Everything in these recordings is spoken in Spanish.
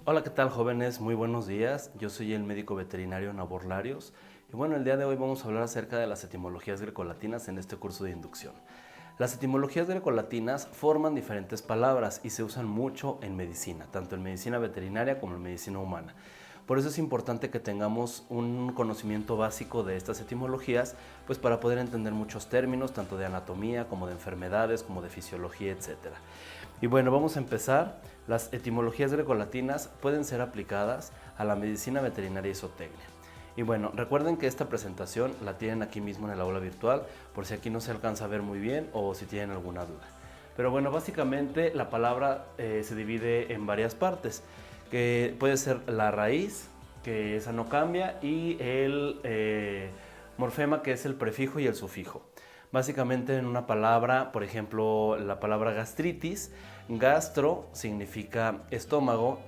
Hola, ¿qué tal, jóvenes? Muy buenos días. Yo soy el médico veterinario Nabor Larios. Y bueno, el día de hoy vamos a hablar acerca de las etimologías grecolatinas en este curso de inducción. Las etimologías grecolatinas forman diferentes palabras y se usan mucho en medicina, tanto en medicina veterinaria como en medicina humana. Por eso es importante que tengamos un conocimiento básico de estas etimologías, pues para poder entender muchos términos, tanto de anatomía como de enfermedades, como de fisiología, etc. Y bueno, vamos a empezar. Las etimologías grecolatinas pueden ser aplicadas a la medicina veterinaria y zootecnia. Y bueno, recuerden que esta presentación la tienen aquí mismo en el aula virtual, por si aquí no se alcanza a ver muy bien o si tienen alguna duda. Pero bueno, básicamente la palabra se divide en varias partes, que puede ser la raíz, que esa no cambia, y el morfema, que es el prefijo y el sufijo. Básicamente en una palabra, por ejemplo, la palabra gastritis, gastro significa estómago,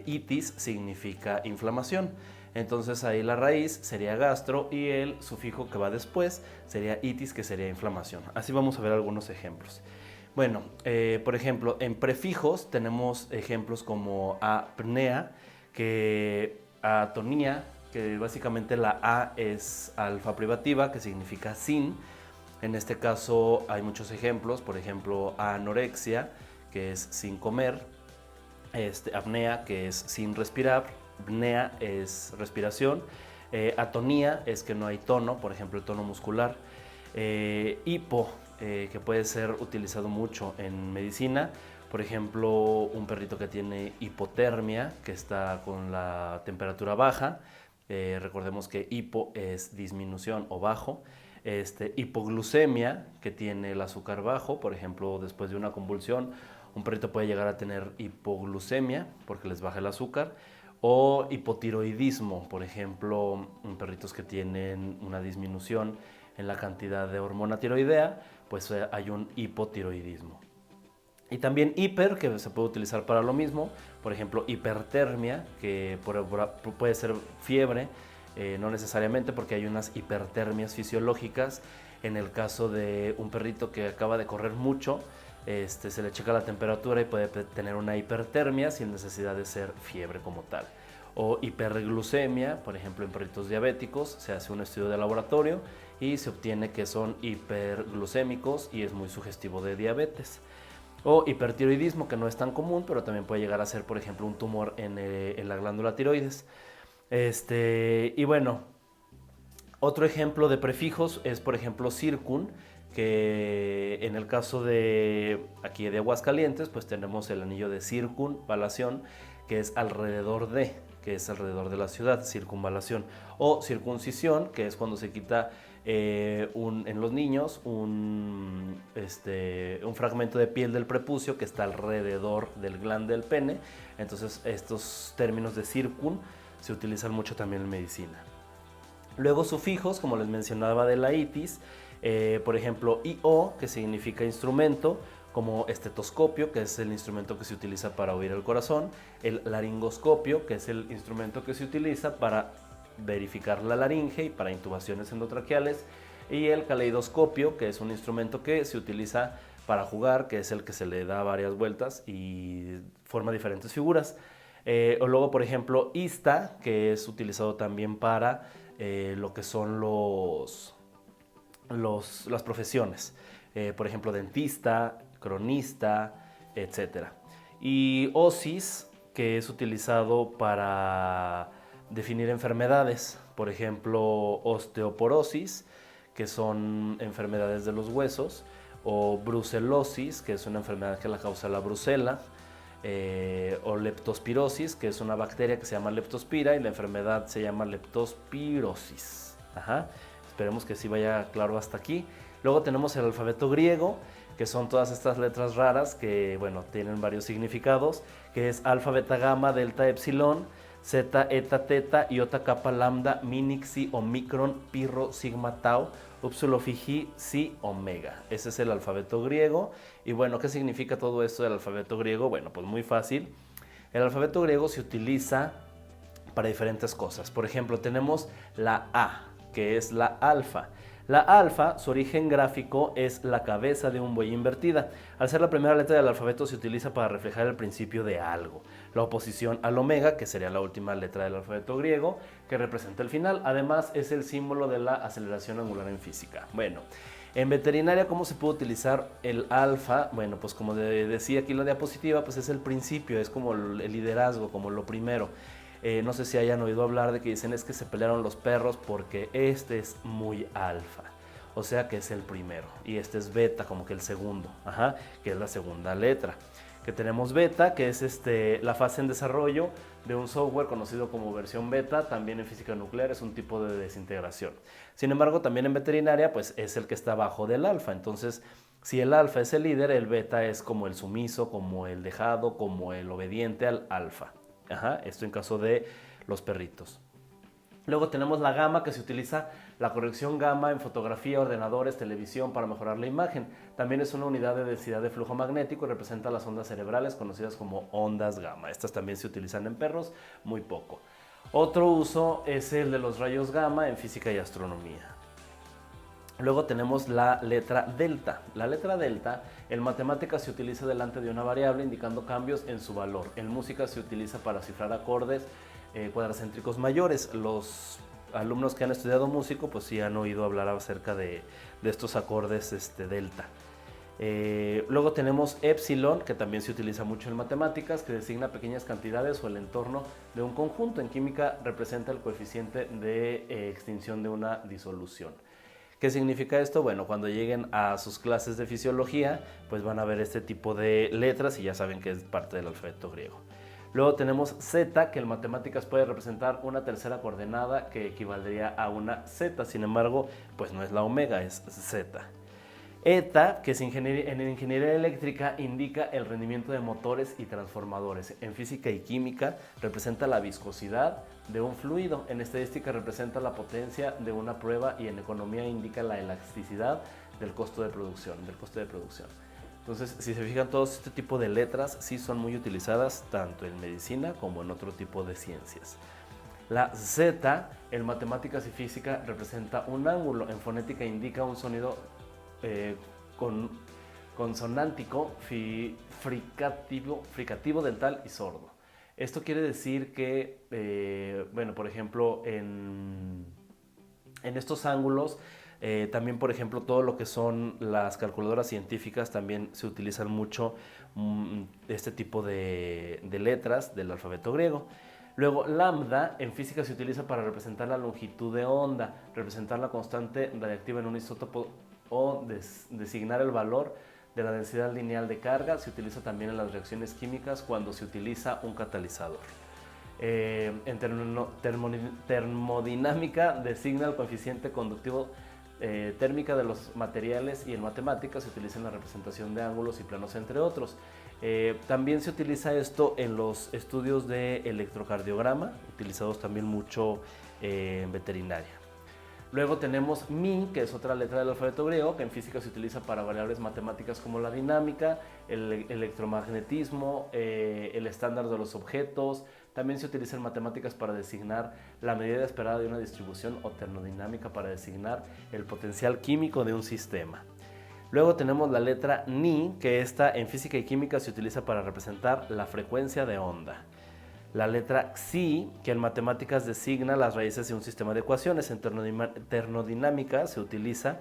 itis significa inflamación. Entonces ahí la raíz sería gastro y el sufijo que va después sería itis, que sería inflamación. Así vamos a ver algunos ejemplos. Bueno, por ejemplo, en prefijos tenemos ejemplos como apnea, que atonía, que básicamente la A es alfa privativa, que significa sin. En este caso hay muchos ejemplos, por ejemplo, anorexia, que es sin comer, apnea, que es sin respirar, apnea es respiración, atonía es que no hay tono, por ejemplo el tono muscular, hipo, que puede ser utilizado mucho en medicina, por ejemplo un perrito que tiene hipotermia, que está con la temperatura baja, recordemos que hipo es disminución o bajo, hipoglucemia, que tiene el azúcar bajo, por ejemplo después de una convulsión un perrito puede llegar a tener hipoglucemia porque les baja el azúcar, o hipotiroidismo, por ejemplo, en perritos que tienen una disminución en la cantidad de hormona tiroidea, pues hay un hipotiroidismo. Y también hiper, que se puede utilizar para lo mismo, por ejemplo, hipertermia, que puede ser fiebre, no necesariamente porque hay unas hipertermias fisiológicas. En el caso de un perrito que acaba de correr mucho, se le checa la temperatura y puede tener una hipertermia sin necesidad de ser fiebre como tal. O hiperglucemia, por ejemplo en perritos diabéticos, se hace un estudio de laboratorio y se obtiene que son hiperglucémicos y es muy sugestivo de diabetes. O hipertiroidismo, que no es tan común, pero también puede llegar a ser, por ejemplo, un tumor en la glándula tiroides. Y bueno, otro ejemplo de prefijos es, por ejemplo, circun, que en el caso de aquí de Aguascalientes, pues tenemos el anillo de circunvalación, que es alrededor de la ciudad, circunvalación. O circuncisión, que es cuando se quita en los niños un fragmento de piel del prepucio que está alrededor del glande del pene. Entonces estos términos de circun se utilizan mucho también en medicina. Luego sufijos, como les mencionaba de la itis, por ejemplo IO, que significa instrumento, como estetoscopio, que es el instrumento que se utiliza para oír el corazón, el laringoscopio, que es el instrumento que se utiliza para verificar la laringe y para intubaciones endotraqueales, y el caleidoscopio, que es un instrumento que se utiliza para jugar, que es el que se le da varias vueltas y forma diferentes figuras. O luego, por ejemplo, ISTA, que es utilizado también para lo que son las profesiones. Por ejemplo, dentista, cronista, etcétera. Y OSIS, que es utilizado para definir enfermedades. Por ejemplo, osteoporosis, que son enfermedades de los huesos, o brucelosis, que es una enfermedad que la causa la brucela, o leptospirosis, que es una bacteria que se llama leptospira y la enfermedad se llama leptospirosis. Ajá. Esperemos que sí vaya claro hasta aquí. Luego tenemos el alfabeto griego, que son todas estas letras raras que, bueno, tienen varios significados, que es alfa, beta, gamma, delta, epsilon, zeta, eta, teta, iota, kappa, lambda, min, xi, omicron, pirro, sigma, tau, upsilon, phi, psi, omega. Ese es el alfabeto griego. Y bueno, ¿qué significa todo esto del alfabeto griego? Bueno, pues muy fácil. El alfabeto griego se utiliza para diferentes cosas. Por ejemplo, tenemos la A, que es la alfa. La alfa, su origen gráfico es la cabeza de un buey invertida. Al ser la primera letra del alfabeto se utiliza para reflejar el principio de algo. La oposición al omega, que sería la última letra del alfabeto griego, que representa el final. Además es el símbolo de la aceleración angular en física. Bueno, en veterinaria, ¿cómo se puede utilizar el alfa? Bueno, pues como decía aquí la diapositiva, pues es el principio, es como el liderazgo, como lo primero. No sé si hayan oído hablar de que dicen es que se pelearon los perros porque este es muy alfa, o sea que es el primero, y este es beta, como que el segundo, que es la segunda letra. Que tenemos beta, que es la fase en desarrollo de un software conocido como versión beta, también en física nuclear es un tipo de desintegración. Sin embargo, también en veterinaria, pues es el que está abajo del alfa. Entonces, si el alfa es el líder, el beta es como el sumiso, como el dejado, como el obediente al alfa. Esto en caso de los perritos. Luego tenemos la gamma, que se utiliza la corrección gamma en fotografía, ordenadores, televisión para mejorar la imagen. También es una unidad de densidad de flujo magnético y representa las ondas cerebrales conocidas como ondas gamma. Estas también se utilizan en perros, muy poco. Otro uso es el de los rayos gamma en física y astronomía. Luego tenemos la letra delta. La letra delta en matemáticas se utiliza delante de una variable indicando cambios en su valor. En música se utiliza para cifrar acordes cuadracéntricos mayores. Los alumnos que han estudiado música pues sí han oído hablar acerca de estos acordes delta. Luego tenemos epsilon, que también se utiliza mucho en matemáticas, que designa pequeñas cantidades o el entorno de un conjunto. En química representa el coeficiente de extinción de una disolución. ¿Qué significa esto? Bueno, cuando lleguen a sus clases de fisiología, pues van a ver este tipo de letras y ya saben que es parte del alfabeto griego. Luego tenemos Z, que en matemáticas puede representar una tercera coordenada que equivaldría a una Z, sin embargo, pues no es la omega, es Z. Eta, que en ingeniería eléctrica indica el rendimiento de motores y transformadores. En física y química representa la viscosidad de un fluido. En estadística representa la potencia de una prueba y en economía indica la elasticidad del costo de producción. Entonces, si se fijan, todos este tipo de letras sí son muy utilizadas tanto en medicina como en otro tipo de ciencias. La Z en matemáticas y física representa un ángulo. En fonética indica un sonido consonántico, fricativo, dental y sordo. Esto quiere decir que, bueno, por ejemplo, en estos ángulos, también, por ejemplo, todo lo que son las calculadoras científicas también se utilizan mucho este tipo de letras del alfabeto griego. Luego, lambda en física se utiliza para representar la longitud de onda, representar la constante radiactiva en un isótopo o designar el valor de la densidad lineal de carga. Se utiliza también en las reacciones químicas cuando se utiliza un catalizador. En termodinámica designa el coeficiente conductivo térmica de los materiales y en matemáticas se utiliza en la representación de ángulos y planos, entre otros. También se utiliza esto en los estudios de electrocardiograma, utilizados también mucho en veterinaria. Luego tenemos mi, que es otra letra del alfabeto griego, que en física se utiliza para variables matemáticas como la dinámica, el electromagnetismo, el estándar de los objetos. También se utiliza en matemáticas para designar la medida esperada de una distribución o termodinámica para designar el potencial químico de un sistema. Luego tenemos la letra Ni, que esta en física y química se utiliza para representar la frecuencia de onda. La letra Xi, que en matemáticas designa las raíces de un sistema de ecuaciones. En termodinámica se utiliza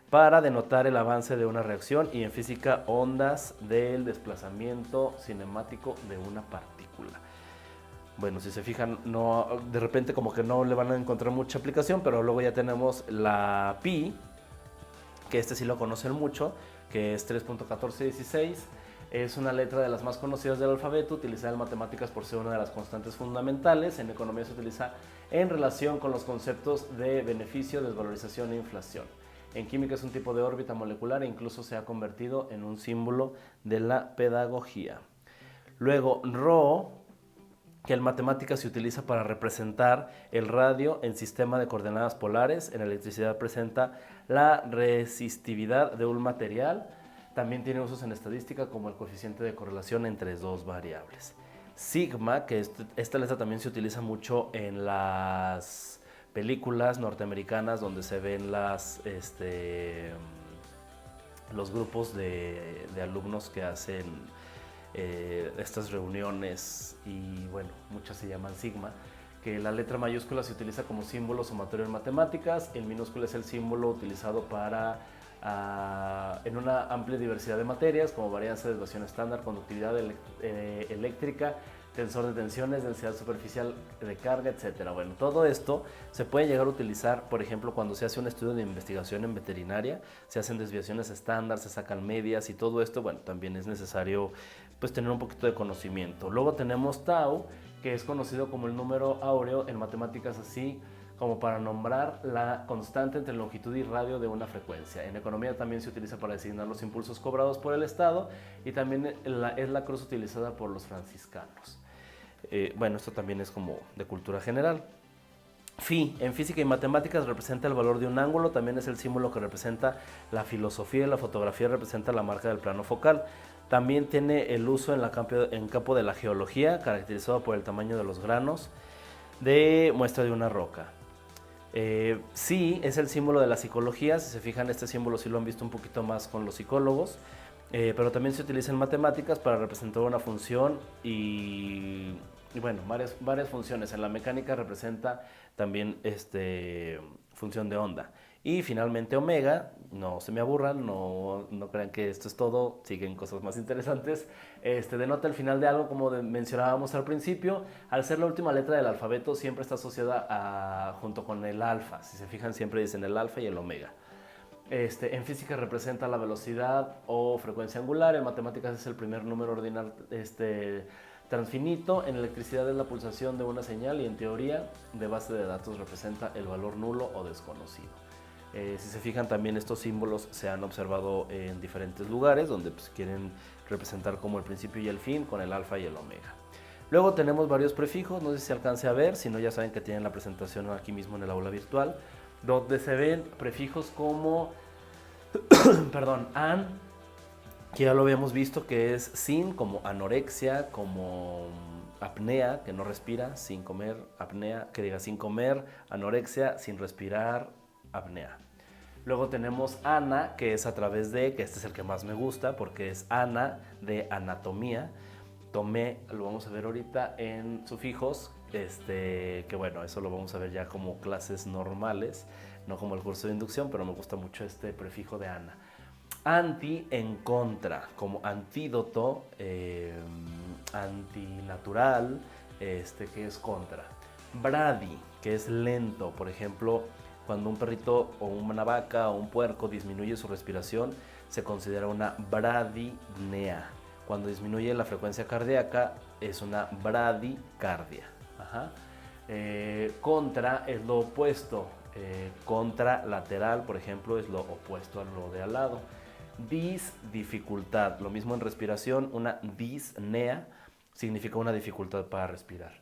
para denotar el avance de una reacción y en física ondas del desplazamiento cinemático de una partícula. Bueno, si se fijan, no, de repente como que no le van a encontrar mucha aplicación, pero luego ya tenemos la pi, que sí lo conocen mucho, que es 3.1416. Es una letra de las más conocidas del alfabeto, utilizada en matemáticas por ser una de las constantes fundamentales. En economía se utiliza en relación con los conceptos de beneficio, desvalorización e inflación. En química es un tipo de órbita molecular e incluso se ha convertido en un símbolo de la pedagogía. Luego, Rho, que en matemáticas se utiliza para representar el radio en sistema de coordenadas polares. En electricidad presenta la resistividad de un material. También tiene usos en estadística como el coeficiente de correlación entre dos variables. Sigma, que esta letra también se utiliza mucho en las películas norteamericanas donde se ven los grupos de alumnos que hacen estas reuniones, y bueno, muchas se llaman sigma, que la letra mayúscula se utiliza como símbolo sumatorio en matemáticas, el minúsculo es el símbolo utilizado para en una amplia diversidad de materias como varianza, desviación estándar, conductividad eléctrica, tensor de tensiones, densidad superficial de carga, etc. Bueno, todo esto se puede llegar a utilizar, por ejemplo, cuando se hace un estudio de investigación en veterinaria, se hacen desviaciones estándar, se sacan medias y todo esto, bueno, también es necesario pues tener un poquito de conocimiento. Luego tenemos tau, que es conocido como el número áureo en matemáticas, así como para nombrar la constante entre longitud y radio de una frecuencia. En economía también se utiliza para designar los impulsos cobrados por el Estado, y también es la cruz utilizada por los franciscanos. Bueno, esto también es como de cultura general. Phi, en física y matemáticas, representa el valor de un ángulo, también es el símbolo que representa la filosofía, y la fotografía representa la marca del plano focal. También tiene el uso en campo de la geología, caracterizado por el tamaño de los granos de muestra de una roca. Sí, es el símbolo de la psicología. Si se fijan, este símbolo sí lo han visto un poquito más con los psicólogos, pero también se utiliza en matemáticas para representar una función y bueno, varias funciones. En la mecánica representa también función de onda. Y finalmente omega, no se me aburran, no crean que esto es todo, siguen cosas más interesantes. Denota el final de algo, como mencionábamos al principio. Al ser la última letra del alfabeto, siempre está asociada junto con el alfa. Si se fijan, siempre dicen el alfa y el omega. En física representa la velocidad o frecuencia angular. En matemáticas es el primer número ordinal transfinito. En electricidad es la pulsación de una señal, y en teoría de base de datos representa el valor nulo o desconocido. Si se fijan, también estos símbolos se han observado en diferentes lugares donde pues, quieren representar como el principio y el fin con el alfa y el omega. Luego tenemos varios prefijos, no sé si se alcance a ver, si no ya saben que tienen la presentación aquí mismo en el aula virtual, donde se ven prefijos como an, que ya lo habíamos visto, que es sin, como anorexia, como apnea, que no respira, sin comer, apnea, que diga sin comer, anorexia, sin respirar, apnea. Luego tenemos ana, que es a través de, que este es el que más me gusta, porque es ana de anatomía. Tomé, lo vamos a ver ahorita en sufijos, que bueno, eso lo vamos a ver ya como clases normales, no como el curso de inducción, pero me gusta mucho este prefijo de ana. Anti, en contra, como antídoto, antinatural, que es contra. Brady, que es lento, por ejemplo, cuando un perrito o una vaca o un puerco disminuye su respiración, se considera una bradinea. Cuando disminuye la frecuencia cardíaca, es una bradicardia. Contra es lo opuesto. Contralateral, por ejemplo, es lo opuesto a lo de al lado. Dificultad, lo mismo en respiración, una disnea significa una dificultad para respirar.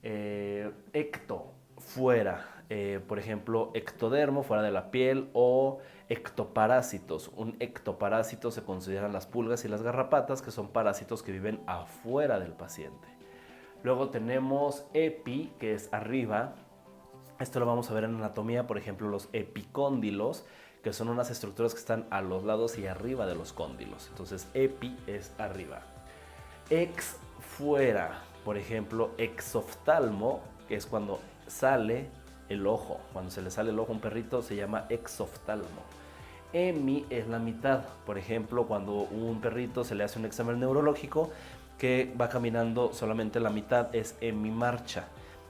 Ecto, fuera, por ejemplo, ectodermo, fuera de la piel, o ectoparásitos. Un ectoparásito se consideran las pulgas y las garrapatas, que son parásitos que viven afuera del paciente. Luego tenemos epi, que es arriba. Esto lo vamos a ver en anatomía, por ejemplo, los epicóndilos, que son unas estructuras que están a los lados y arriba de los cóndilos. Entonces, epi es arriba. Ex, fuera, por ejemplo, exoftalmo, que es cuando sale el ojo. Cuando se le sale el ojo a un perrito se llama exoftalmo. Hemi es la mitad. Por ejemplo, cuando un perrito se le hace un examen neurológico que va caminando solamente la mitad, es hemimarcha,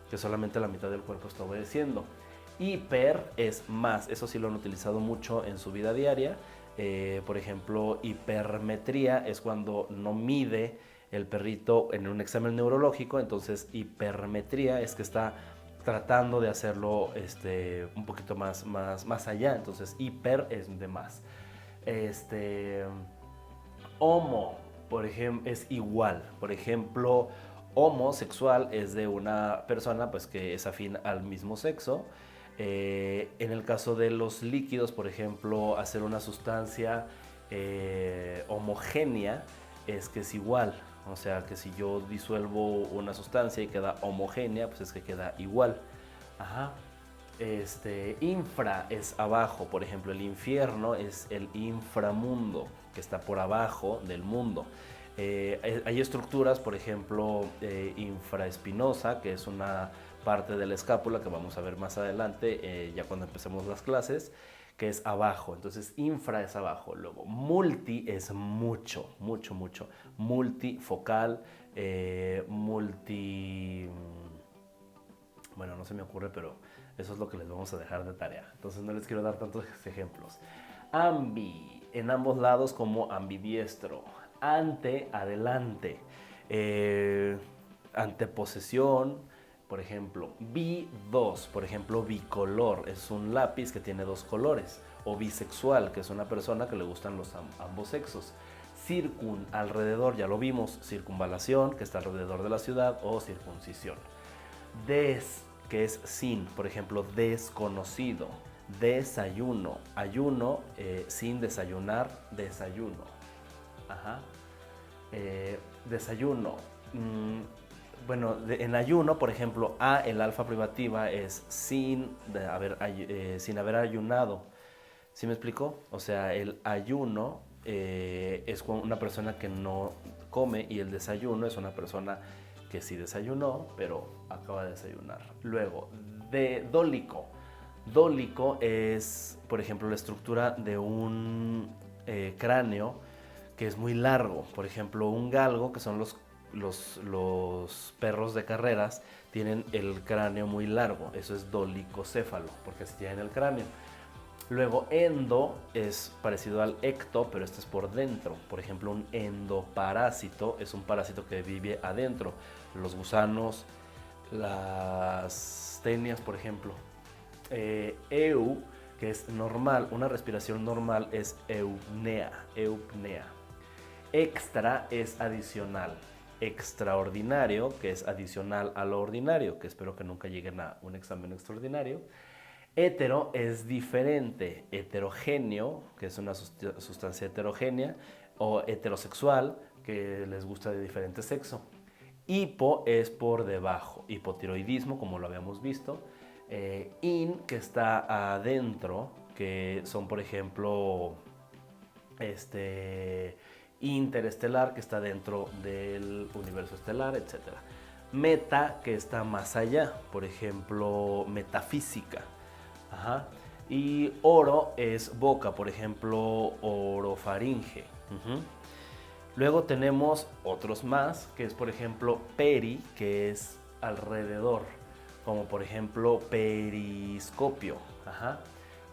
que solamente la mitad del cuerpo está obedeciendo. Hiper es más, eso sí lo han utilizado mucho en su vida diaria. Por ejemplo, hipermetría es cuando no mide el perrito en un examen neurológico, entonces hipermetría es que está tratando de hacerlo un poquito más allá, entonces hiper es de más. Homo, por ejemplo, es igual. Por ejemplo, homosexual es de una persona pues, que es afín al mismo sexo. En el caso de los líquidos, por ejemplo, hacer una sustancia homogénea es que es igual. O sea, que si yo disuelvo una sustancia y queda homogénea, pues es que queda igual. Infra es abajo, por ejemplo, el infierno es el inframundo, que está por abajo del mundo. Hay estructuras, por ejemplo, infraespinosa, que es una parte de la escápula que vamos a ver más adelante, ya cuando empecemos las clases, que es abajo. Entonces, infra es abajo. Luego, multi es mucho, mucho, mucho. Multifocal, bueno, no se me ocurre, pero eso es lo que les vamos a dejar de tarea. Entonces no les quiero dar tantos ejemplos. Ambi, en ambos lados como ambidiestro. Ante, adelante. Anteposesión, por ejemplo. Bi2, por ejemplo, bicolor. Es un lápiz que tiene dos colores. O bisexual, que es una persona que le gustan ambos sexos. Circun, alrededor, ya lo vimos. Circunvalación, que está alrededor de la ciudad. O circuncisión. Des, que es sin, por ejemplo, desconocido. Desayuno, ayuno, sin desayunar, desayuno. Ajá. Desayuno. Bueno, en ayuno, por ejemplo, el alfa privativa es sin haber ayunado. ¿Sí me explico? O sea, el ayuno es una persona que no come, y el desayuno es una persona que sí desayunó, pero acaba de desayunar. Luego, dólico. Dólico es, por ejemplo, la estructura de un cráneo que es muy largo. Por ejemplo, un galgo, que son los perros de carreras, tienen el cráneo muy largo. Eso es dolicocéfalo, porque así tienen el cráneo. Luego, endo es parecido al ecto, pero este es por dentro. Por ejemplo, un endoparásito es un parásito que vive adentro. Los gusanos, las tenias, por ejemplo. Eu, que es normal, una respiración normal es eupnea. Extra es adicional. Extraordinario, que es adicional a lo ordinario, que espero que nunca lleguen a un examen extraordinario. Hetero es diferente. Heterogéneo, que es una sustancia heterogénea, o heterosexual, que les gusta de diferente sexo. Hipo es por debajo. Hipotiroidismo, como lo habíamos visto. Que está adentro, que son, por ejemplo, interestelar, que está dentro del universo estelar, etc. Meta, que está más allá, por ejemplo, metafísica. Ajá. Y oro es boca, por ejemplo, orofaringe. Luego tenemos otros más, que es, por ejemplo, peri, que es alrededor, como por ejemplo periscopio. Ajá.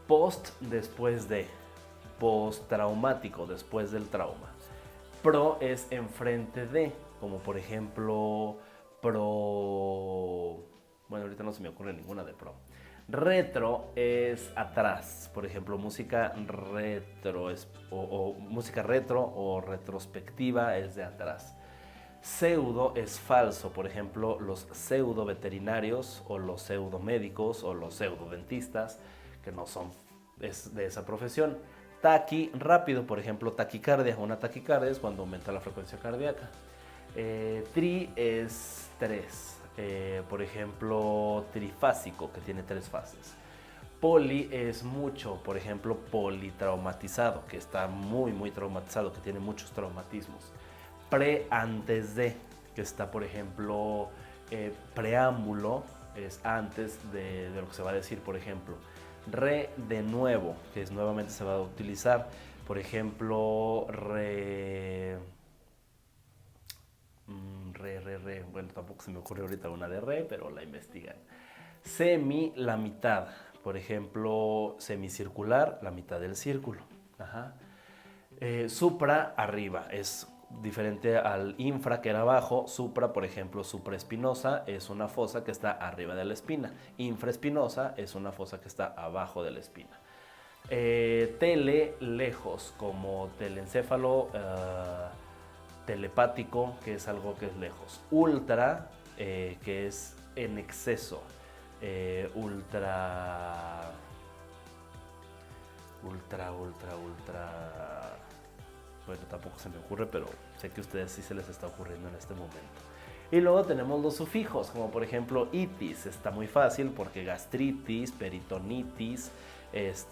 Post, después de. Postraumático, después del trauma. Pro es enfrente de, como por ejemplo bueno, ahorita no se me ocurre ninguna de pro. Retro es atrás, por ejemplo, música retro o música retro o retrospectiva es de atrás. Pseudo es falso, por ejemplo, los pseudo veterinarios o los pseudo médicos o los pseudo dentistas, que no son de esa profesión. Taqui, rápido, por ejemplo, taquicardia. Una taquicardia es cuando aumenta la frecuencia cardíaca. Tri es 3. Por ejemplo, trifásico, que tiene 3 fases. Poli es mucho, por ejemplo, politraumatizado, que está muy, muy traumatizado, que tiene muchos traumatismos. Pre, antes de, que está, por ejemplo, preámbulo, es antes de lo que se va a decir, por ejemplo. Re, de nuevo, que es nuevamente se va a utilizar. Por ejemplo, bueno, tampoco se me ocurre ahorita una de re, pero la investigan. Semi, la mitad. Por ejemplo, semicircular, la mitad del círculo. Ajá. Supra, arriba. Es diferente al infra, que era abajo. Supra, por ejemplo, supraespinosa es una fosa que está arriba de la espina. Infraespinosa es una fosa que está abajo de la espina. Tele, lejos, como telencéfalo, telepático, que es algo que es lejos. Ultra, que es en exceso. Ultra. Bueno, tampoco se me ocurre, pero sé que a ustedes sí se les está ocurriendo en este momento. Y luego tenemos los sufijos, como por ejemplo itis, está muy fácil porque gastritis, peritonitis, pues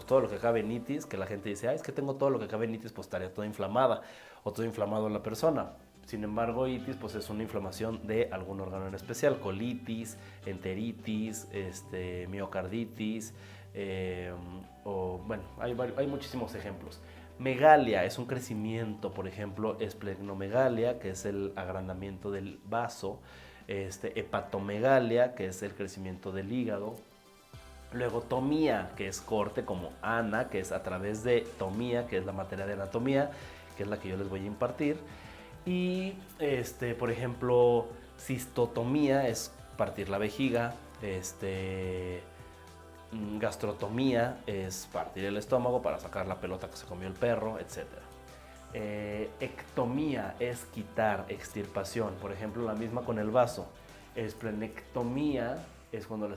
todo lo que acabe en itis, que la gente dice, es que tengo todo lo que acabe en itis, pues estaría toda inflamada o todo inflamado en la persona. Sin embargo, itis pues es una inflamación de algún órgano en especial, colitis, enteritis, miocarditis, o bueno, hay muchísimos ejemplos. Megalia es un crecimiento, por ejemplo, esplenomegalia, que es el agrandamiento del vaso, hepatomegalia, que es el crecimiento del hígado. Luego tomía, que es corte, como ana, que es a través de tomía, que es la materia de anatomía, que es la que yo les voy a impartir. Y, por ejemplo, cistotomía es partir la vejiga, gastrotomía es partir el estómago para sacar la pelota que se comió el perro, etc. Ectomía es quitar, extirpación, por ejemplo la misma con el vaso. Esplenectomía es cuando lo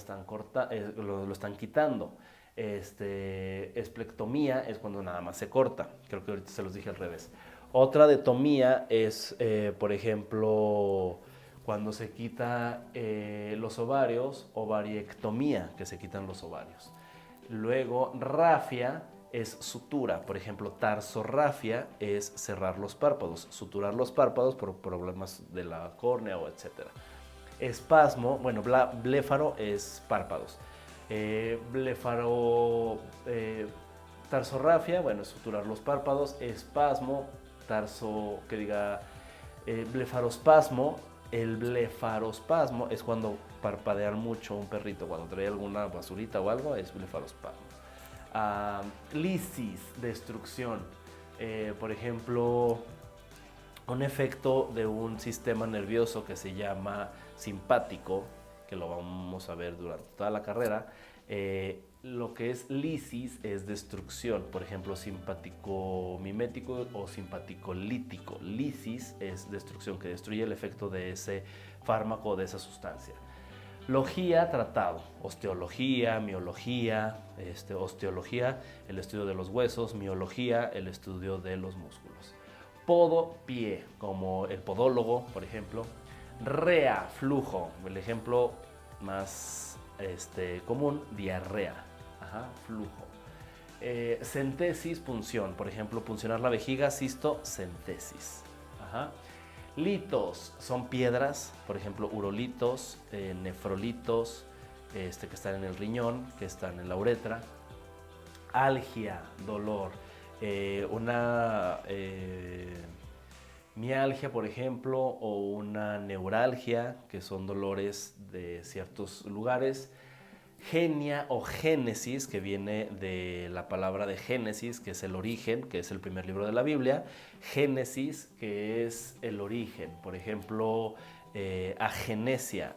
están quitando. Esplectomía es cuando nada más se corta. Creo que ahorita se los dije al revés. Otra de tomía es, por ejemplo, cuando se quita los ovarios, ovariectomía, que se quitan los ovarios. Luego, rafia es sutura. Por ejemplo, tarsorrafia es cerrar los párpados, suturar los párpados por problemas de la córnea o etcétera. Espasmo, bueno, bléfaro es párpados. Bléfaro, tarsorrafia, bueno, es suturar los párpados. Espasmo, blefarospasmo. El blefarospasmo es cuando parpadean mucho un perrito, cuando trae alguna basurita o algo, es blefarospasmo. Lisis, destrucción. Por ejemplo, un efecto de un sistema nervioso que se llama simpático, que lo vamos a ver durante toda la carrera. Lo que es lisis es destrucción, por ejemplo, simpático mimético o simpático lítico. Lisis es destrucción, que destruye el efecto de ese fármaco o de esa sustancia. Logía, tratado. Osteología, miología, osteología, el estudio de los huesos, miología, el estudio de los músculos. Podo, pie, como el podólogo, por ejemplo. Rea, flujo, el ejemplo más común, diarrea. Flujo. Centesis, punción, por ejemplo, puncionar la vejiga, cisto, centesis. Litos son piedras, por ejemplo, urolitos, nefrolitos, que están en el riñón, que están en la uretra. Algia, dolor. Una mialgia, por ejemplo, o una neuralgia, que son dolores de ciertos lugares. Genia o génesis, que viene de la palabra de Génesis, que es el origen, que es el primer libro de la Biblia. Génesis, que es el origen. Por ejemplo, agenesia,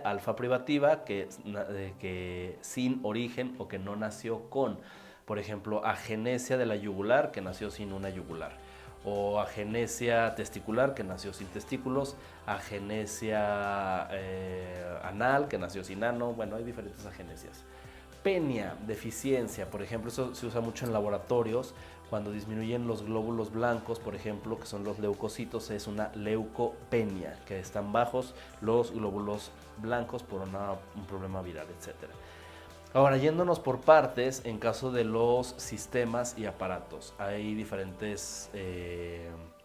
alfa privativa, que sin origen o que no nació con. Por ejemplo, agenesia de la yugular, que nació sin una yugular. O agenesia testicular, que nació sin testículos. Agenesia anal, que nació sin ano. Bueno, hay diferentes agenesias. Penia, deficiencia, por ejemplo, eso se usa mucho en laboratorios. Cuando disminuyen los glóbulos blancos, por ejemplo, que son los leucocitos, es una leucopenia, que están bajos los glóbulos blancos por un problema viral, etc. Ahora, yéndonos por partes, en caso de los sistemas y aparatos, hay diferentes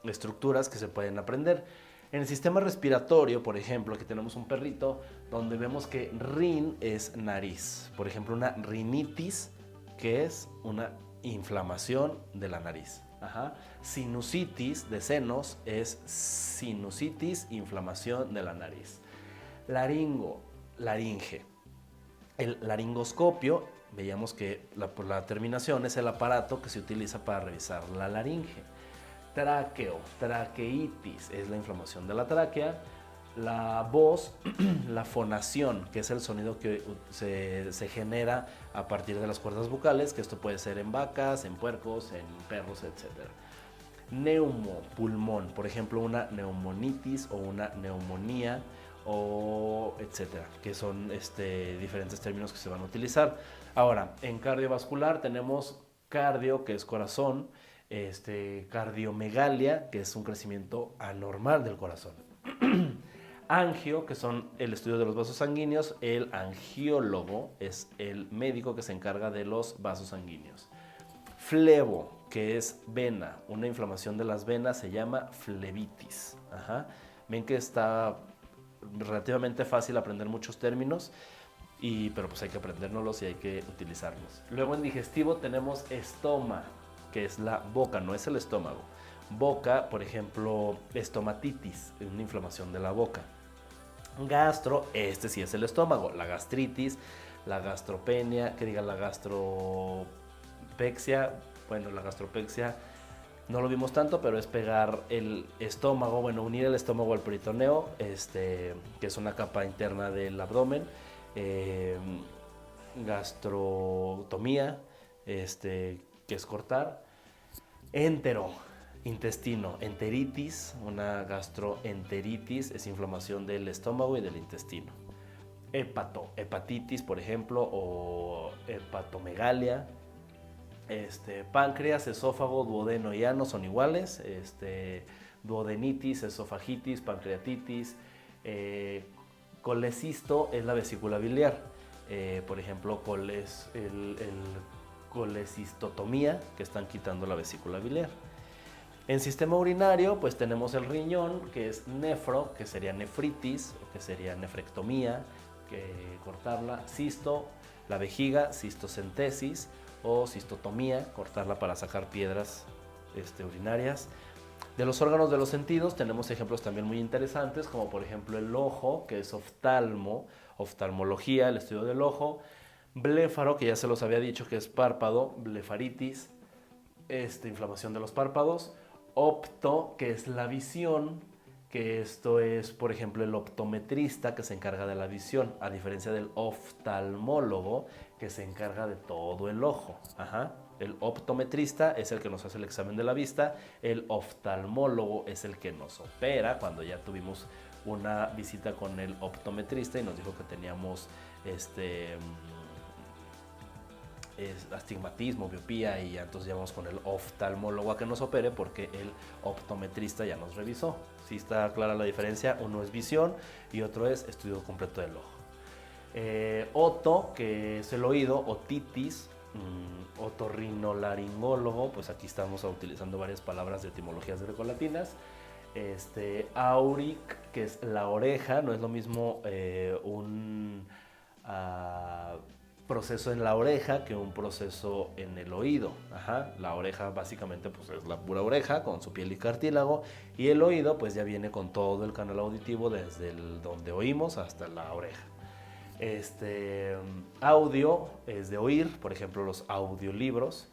estructuras que se pueden aprender. En el sistema respiratorio, por ejemplo, aquí tenemos un perrito donde vemos que rin es nariz. Por ejemplo, una rinitis, que es una inflamación de la nariz. Sinusitis de senos es sinusitis, inflamación de la nariz. Laringe. El laringoscopio, veíamos que la terminación es el aparato que se utiliza para revisar la laringe. Traqueitis es la inflamación de la tráquea. La voz, la fonación, que es el sonido que se genera a partir de las cuerdas vocales, que esto puede ser en vacas, en puercos, en perros, etc. Neumo, pulmón, por ejemplo, una neumonitis o una neumonía, o etcétera, que son diferentes términos que se van a utilizar. Ahora, en cardiovascular tenemos cardio, que es corazón, cardiomegalia, que es un crecimiento anormal del corazón. Angio, que son el estudio de los vasos sanguíneos. El angiólogo es el médico que se encarga de los vasos sanguíneos. Flebo, que es vena, una inflamación de las venas, se llama flebitis. Ajá. Ven que está relativamente fácil aprender muchos términos, pero pues hay que aprendérnoslos y hay que utilizarlos. Luego en digestivo tenemos estoma, que es la boca, no es el estómago. Boca, por ejemplo, estomatitis, una inflamación de la boca. Gastro, este sí es el estómago, la gastritis, la gastropenia, que diga la gastropexia. Bueno, la gastropexia no lo vimos tanto, pero es pegar el estómago, bueno, unir el estómago al peritoneo, que es una capa interna del abdomen. Gastrotomía, que es cortar. Entero, intestino, enteritis, una gastroenteritis, es inflamación del estómago y del intestino. Hepato, hepatitis, por ejemplo, o hepatomegalia. Páncreas, esófago, duodeno y ano son iguales. Duodenitis, esofagitis, pancreatitis. Colecisto es la vesícula biliar. Por ejemplo, colecistotomía, que están quitando la vesícula biliar. En sistema urinario, pues tenemos el riñón, que es nefro, que sería nefritis, o que sería nefrectomía, que cortarla. Cisto, la vejiga, cistocentesis o cistotomía, cortarla para sacar piedras urinarias. De los órganos de los sentidos tenemos ejemplos también muy interesantes, como por ejemplo el ojo, que es oftalmología, el estudio del ojo. Bléfaro, que ya se los había dicho que es párpado, blefaritis, inflamación de los párpados. Opto, que es la visión, que esto es, por ejemplo, el optometrista que se encarga de la visión, a diferencia del oftalmólogo que se encarga de todo el ojo. Ajá. El optometrista es el que nos hace el examen de la vista, el oftalmólogo es el que nos opera cuando ya tuvimos una visita con el optometrista y nos dijo que teníamos astigmatismo, miopía, y ya entonces llevamos con el oftalmólogo a que nos opere porque el optometrista ya nos revisó. ¿Sí está clara la diferencia? Uno es visión y otro es estudio completo del ojo. Oto, que es el oído, otitis, otorrinolaringólogo, pues aquí estamos utilizando varias palabras de etimologías grecolatinas. Auric, que es la oreja, no es lo mismo un proceso en la oreja que un proceso en el oído. Ajá. La oreja básicamente pues es la pura oreja con su piel y cartílago, y el oído pues ya viene con todo el canal auditivo desde donde oímos hasta la oreja. Audio es de oír, por ejemplo los audiolibros.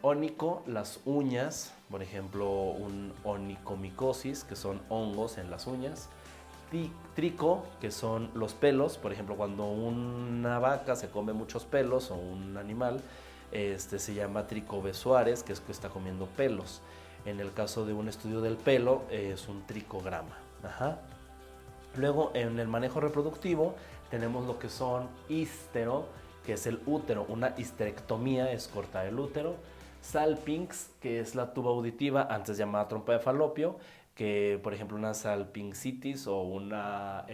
Ónico, las uñas, por ejemplo un onicomicosis, que son hongos en las uñas. Trico, que son los pelos, por ejemplo cuando una vaca se come muchos pelos o un animal, se llama tricobesuares, que es que está comiendo pelos. En el caso de un estudio del pelo es un tricograma. Ajá. Luego en el manejo reproductivo tenemos lo que son histero, que es el útero, una histerectomía es cortar el útero. Salpinx, que es la tuba auditiva, antes llamada trompa de falopio, que por ejemplo una salpingitis o una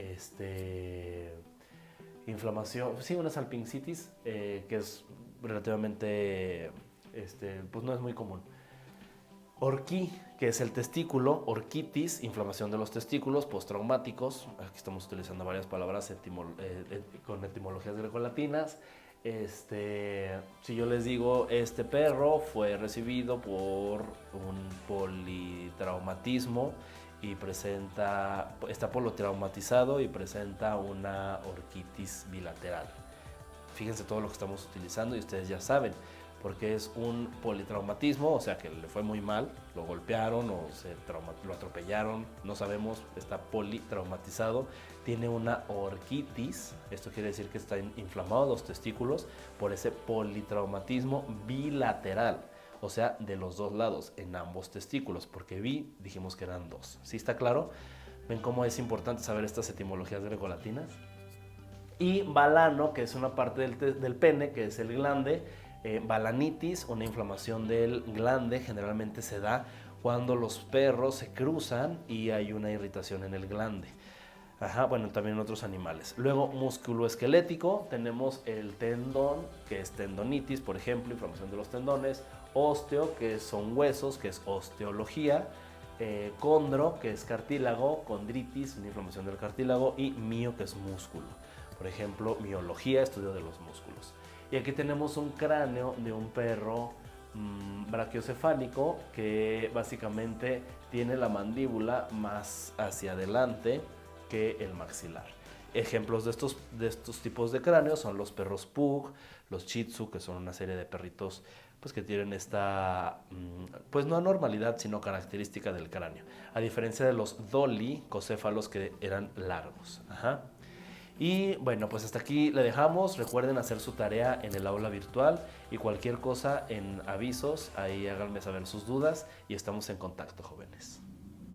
inflamación, sí, una salpingitis, que es relativamente, pues no es muy común. Orquí, que es el testículo, orquitis, inflamación de los testículos, postraumáticos. Aquí estamos utilizando varias palabras con etimologías grecolatinas. Si yo les digo, este perro fue recibido por un politraumatismo y está politraumatizado y presenta una orquitis bilateral. Fíjense todo lo que estamos utilizando y ustedes ya saben, porque es un politraumatismo, o sea que le fue muy mal, lo golpearon o lo atropellaron, no sabemos, está politraumatizado, tiene una orquitis, esto quiere decir que están inflamados los testículos por ese politraumatismo bilateral, o sea, de los dos lados, en ambos testículos, porque dijimos que eran dos. ¿Sí está claro? ¿Ven cómo es importante saber estas etimologías grecolatinas? Y balano, que es una parte del pene, que es el glande, Balanitis, una inflamación del glande, generalmente se da cuando los perros se cruzan y hay una irritación en el glande. Ajá, bueno, también en otros animales. Luego, musculoesquelético, tenemos el tendón, que es tendonitis, por ejemplo, inflamación de los tendones. Osteo, que son huesos, que es osteología. Condro, que es cartílago. Condritis, una inflamación del cartílago. Y mio, que es músculo. Por ejemplo, miología, estudio de los músculos. Y aquí tenemos un cráneo de un perro brachiocefálico que básicamente tiene la mandíbula más hacia adelante que el maxilar. Ejemplos de estos tipos de cráneos son los perros Pug, los Shih Tzu, que son una serie de perritos pues, que tienen esta, pues no anormalidad, sino característica del cráneo. A diferencia de los Dolly, cocéfalos, que eran largos. Ajá. Y bueno, pues hasta aquí le dejamos. Recuerden hacer su tarea en el aula virtual y cualquier cosa en avisos, ahí háganme saber sus dudas y estamos en contacto, jóvenes.